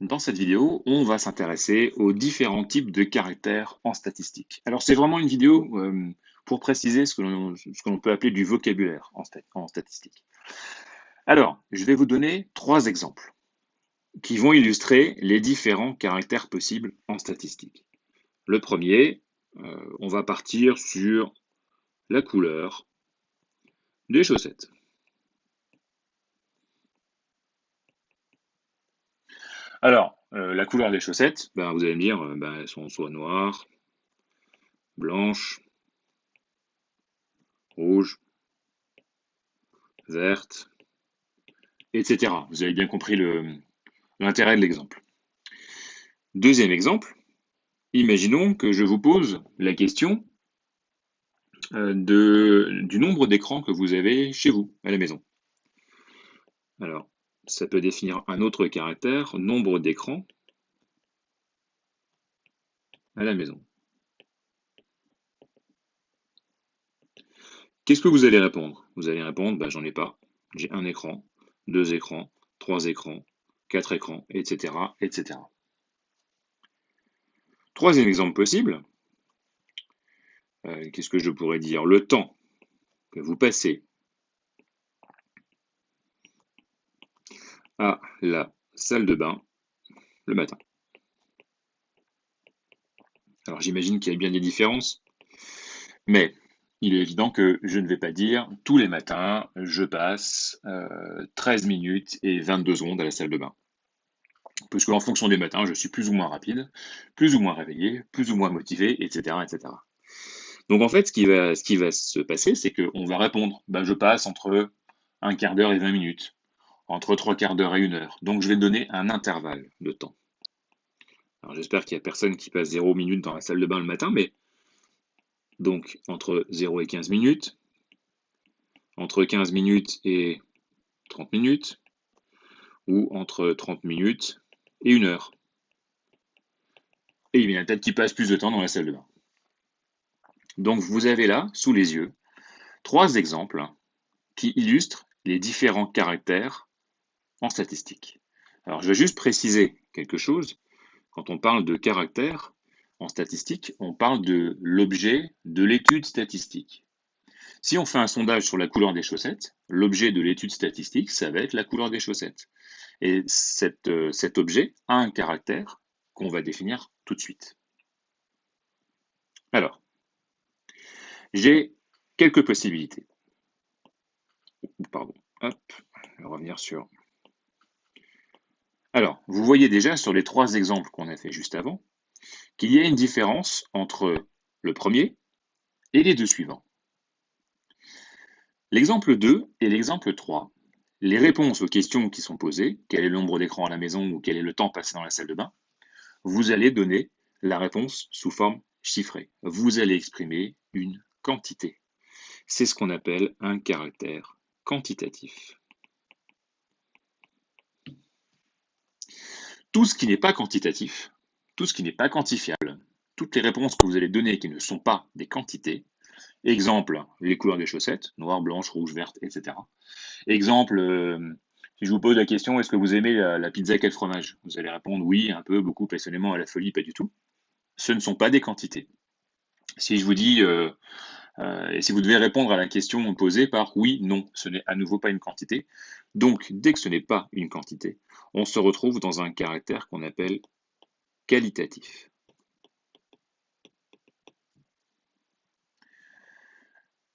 Dans cette vidéo, on va s'intéresser aux différents types de caractères en statistique. Alors, c'est vraiment une vidéo pour préciser ce que l'on peut appeler du vocabulaire en statistique. Alors, je vais vous donner 3 exemples qui vont illustrer les différents caractères possibles en statistique. Le premier, on va partir sur la couleur des chaussettes. Alors, la couleur des chaussettes, vous allez me dire, elles sont soit noires, blanches, rouges, vertes, etc. Vous avez bien compris l'intérêt de l'exemple. Deuxième exemple, imaginons que je vous pose la question du nombre d'écrans que vous avez chez vous, à la maison. Alors, ça peut définir un autre caractère, nombre d'écrans à la maison. Qu'est-ce que vous allez répondre? Vous allez répondre, j'en ai pas. J'ai un écran, 2 écrans, 3 écrans, 4 écrans, etc., etc. Troisième exemple possible, qu'est-ce que je pourrais dire? Le temps que vous passez à la salle de bain le matin. Alors j'imagine qu'il y a bien des différences, mais il est évident que je ne vais pas dire tous les matins je passe 13 minutes et 22 secondes à la salle de bain. Parce qu'en fonction des matins, je suis plus ou moins rapide, plus ou moins réveillé, plus ou moins motivé, etc., etc. Donc en fait, ce qui va se passer, c'est qu'on va répondre, je passe entre un quart d'heure et 20 minutes, entre 3 quarts d'heure et 1 heure. Donc je vais donner un intervalle de temps. Alors j'espère qu'il n'y a personne qui passe 0 minutes dans la salle de bain le matin, mais donc entre 0 et 15 minutes, entre 15 minutes et 30 minutes, ou entre 30 minutes et 1 heure. Et il y en a peut-être qui passent plus de temps dans la salle de bain. Donc vous avez là, sous les yeux, 3 exemples qui illustrent les différents caractères en statistique. Alors je vais juste préciser quelque chose. Quand on parle de caractères en statistique, on parle de l'objet de l'étude statistique. Si on fait un sondage sur la couleur des chaussettes, l'objet de l'étude statistique, ça va être la couleur des chaussettes. Et cet objet a un caractère qu'on va définir tout de suite. Alors, j'ai quelques possibilités. Pardon, hop, je vais revenir sur... Alors, vous voyez déjà sur les 3 exemples qu'on a fait juste avant, qu'il y a une différence entre le premier et les 2 suivants. L'exemple 2 et l'exemple 3, les réponses aux questions qui sont posées, quel est le nombre d'écrans à la maison ou quel est le temps passé dans la salle de bain, vous allez donner la réponse sous forme chiffrée. Vous allez exprimer une quantité. C'est ce qu'on appelle un caractère quantitatif. Tout ce qui n'est pas quantitatif, tout ce qui n'est pas quantifiable, toutes les réponses que vous allez donner qui ne sont pas des quantités, exemple, les couleurs des chaussettes, noire, blanche, rouge, verte, etc. Exemple, si je vous pose la question, est-ce que vous aimez la pizza quel fromage? Vous allez répondre oui, un peu, beaucoup, passionnément, à la folie, pas du tout. Ce ne sont pas des quantités. Si je vous dis, et si vous devez répondre à la question posée par oui, non, ce n'est à nouveau pas une quantité. Donc, dès que ce n'est pas une quantité, on se retrouve dans un caractère qu'on appelle qualitatif.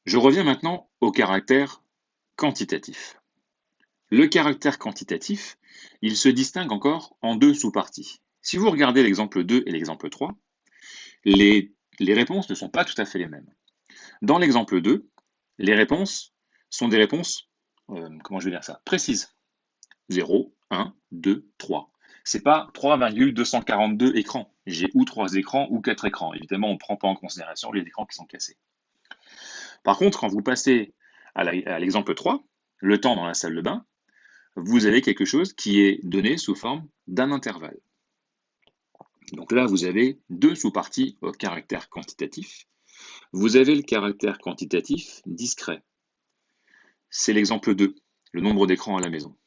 Je reviens maintenant au caractère quantitatif. Le caractère quantitatif, il se distingue encore en 2 sous-parties. Si vous regardez l'exemple 2 et l'exemple 3, les réponses ne sont pas tout à fait les mêmes. Dans l'exemple 2, les réponses sont des réponses, comment je vais dire ça, précises. 0, 1, 2, 3. C'est pas 3,242 écrans. J'ai ou 3 écrans ou 4 écrans. Évidemment, on ne prend pas en considération les écrans qui sont cassés. Par contre, quand vous passez à l'exemple 3, le temps dans la salle de bain, vous avez quelque chose qui est donné sous forme d'un intervalle. Donc là, vous avez 2 sous-parties au caractère quantitatif. Vous avez le caractère quantitatif discret. C'est l'exemple 2, le nombre d'écrans à la maison.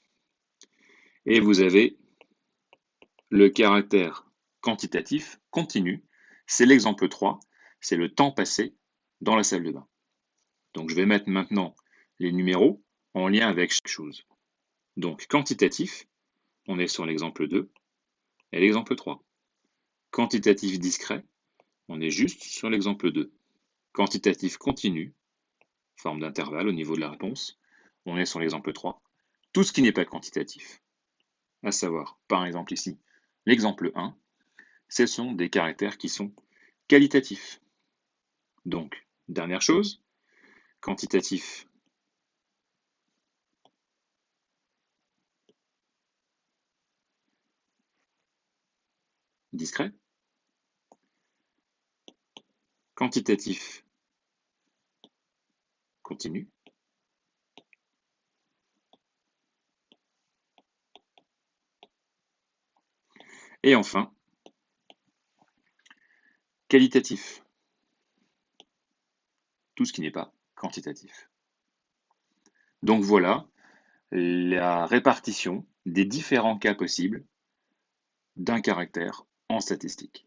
Et vous avez Le caractère quantitatif continu, c'est l'exemple 3, c'est le temps passé dans la salle de bain. Donc je vais mettre maintenant les numéros en lien avec chaque chose. Donc quantitatif, on est sur l'exemple 2 et l'exemple 3. Quantitatif discret, on est juste sur l'exemple 2. Quantitatif continu, forme d'intervalle au niveau de la réponse, on est sur l'exemple 3. Tout ce qui n'est pas quantitatif, à savoir, par exemple ici, l'exemple 1, ce sont des caractères qui sont qualitatifs. Donc, dernière chose, quantitatif discret, quantitatif continu, et enfin, qualitatif, tout ce qui n'est pas quantitatif. Donc voilà la répartition des différents cas possibles d'un caractère en statistique.